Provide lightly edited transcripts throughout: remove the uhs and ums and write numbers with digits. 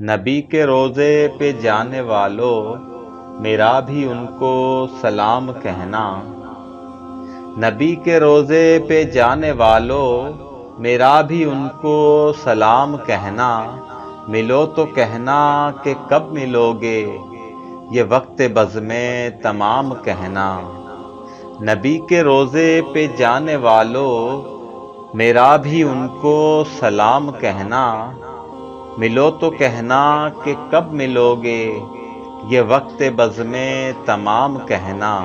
نبی کے روزے پہ جانے والوں میرا بھی ان کو سلام کہنا۔ نبی کے روزے پہ جانے والوں میرا بھی ان کو سلام کہنا۔ ملو تو کہنا کہ کب ملو گے، یہ وقت بزم تمام کہنا۔ نبی کے روزے پہ جانے والوں میرا بھی ان کو سلام کہنا۔ ملو تو کہنا کہ کب ملو گے، یہ وقت بزم تمام کہنا۔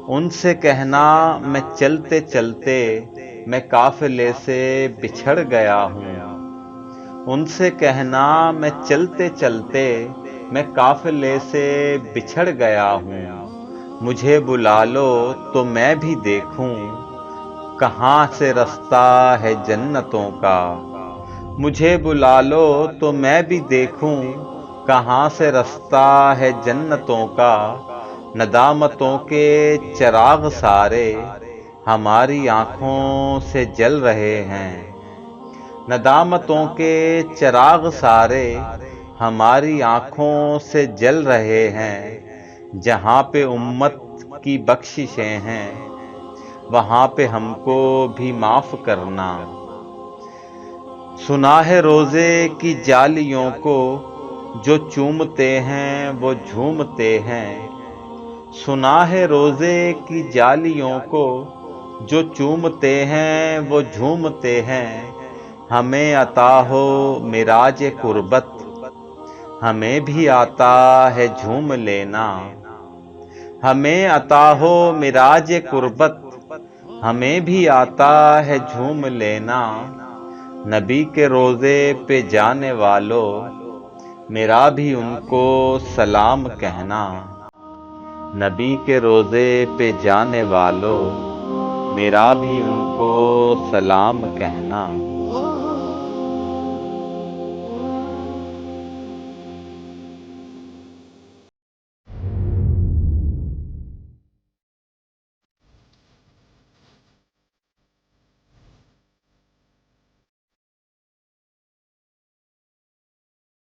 ان سے کہنا میں چلتے چلتے میں قافلے سے بچھڑ گیا ہوں۔ ان سے کہنا میں چلتے چلتے میں قافلے سے بچھڑ گیا ہوں۔ مجھے بلا لو تو میں بھی دیکھوں، کہاں سے رستہ ہے جنتوں کا۔ مجھے بلا لو تو میں بھی دیکھوں، کہاں سے رستہ ہے جنتوں کا۔ ندامتوں کے چراغ سارے ہماری آنکھوں سے جل رہے ہیں۔ ندامتوں کے چراغ سارے ہماری آنکھوں سے جل رہے ہیں۔ جہاں پہ امت کی بخششیں ہیں، وہاں پہ ہم کو بھی معاف کرنا۔ سنا ہے روزے کی جالیوں کو جو چومتے ہیں وہ جھومتے ہیں۔ سنا ہے روزے کی جالیوں کو جو چومتے ہیں وہ جھومتے ہیں۔ ہمیں عطا ہو معراج قربت، ہمیں بھی آتا ہے جھوم لینا۔ ہمیں عطا ہو معراج قربت، ہمیں بھی آتا ہے جھوم لینا۔ نبی کے روزے پہ جانے والوں میرا بھی ان کو سلام کہنا۔ نبی کے روزے پہ جانے والوں میرا بھی ان کو سلام کہنا۔